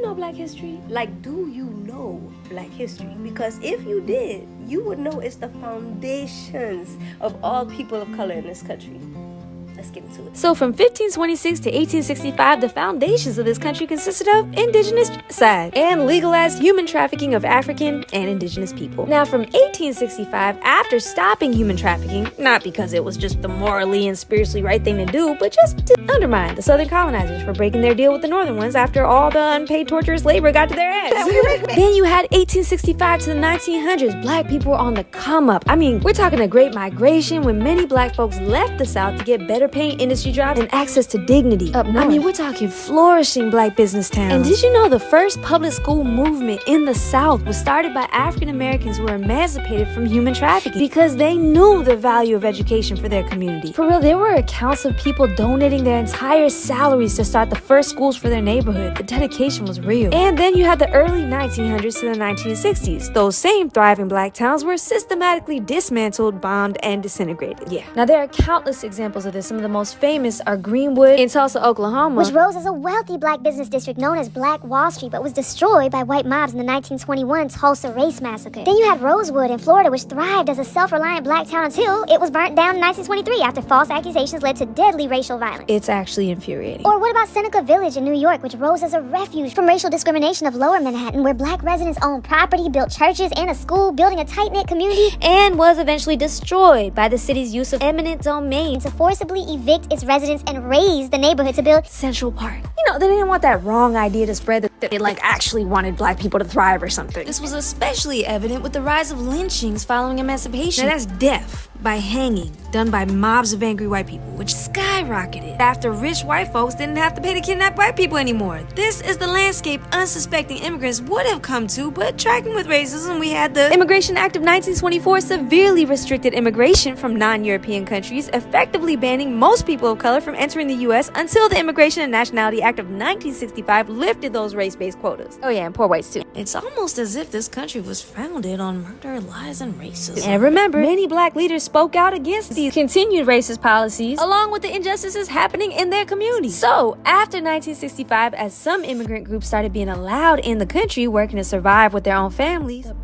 know Black history? Like, do you know Black history? Because if you did, you would know it's the foundations of all people of color in this country. Let's get into it. So from 1526 to 1865, the foundations of this country consisted of indigenous genocide and legalized human trafficking of African and indigenous people. Now from 1865, after stopping human trafficking, not because it was just the morally and spiritually right thing to do, but just to undermine the southern colonizers for breaking their deal with the northern ones after all the unpaid torturous labor got to their ass. Then you had 1865 to the 1900s. Black people were on the come up. I mean, we're talking a great migration when many black folks left the South to get better paying industry jobs and access to dignity up north. I mean, we're talking flourishing black business towns. And did you know the first public school movement in the South was started by African Americans who were emancipated from human trafficking because they knew the value of education for their community? For real, there were accounts of people donating their entire salaries to start the first schools for their neighborhood. The dedication was real. And then you had the early 1900s to the 1960s. Those same thriving black towns were systematically dismantled, bombed, and disintegrated. Yeah. Now there are countless examples of this. Some of the most famous are Greenwood in Tulsa, Oklahoma, which rose as a wealthy black business district known as Black Wall Street, but was destroyed by white mobs in the 1921 Tulsa Race Massacre. Then you had Rosewood in Florida, which thrived as a self-reliant black town until it was burnt down in 1923 after false accusations led to deadly racial violence. It's actually infuriating. Or what about Seneca Village in New York, which rose as a refuge from racial discrimination of Lower Manhattan, where black residents owned property, built churches and a school, building a tight-knit community, and was eventually destroyed by the city's use of eminent domain to forcibly evict its residents and raise the neighborhood to build Central Park. You know, they didn't want that wrong idea to spread that they actually wanted black people to thrive or something. This was especially evident with the rise of lynchings following emancipation. Now that's death by hanging done by mobs of angry white people, which skyrocketed after rich white folks didn't have to pay to kidnap white people anymore. This is the landscape unsuspecting immigrants would have come to, but tracking with racism, we had the Immigration Act of 1924 severely restricted immigration from non-European countries, effectively banning most people of color from entering the U.S. until the Immigration and Nationality Act of 1965 lifted those race-based quotas. Oh yeah, and poor whites too. It's almost as if this country was founded on murder, lies, and racism. And remember, many black leaders spoke out against these continued racist policies, along with the injustices happening in their communities. So, after 1965, as some immigrant groups started being allowed in the country, working to survive with their own families, the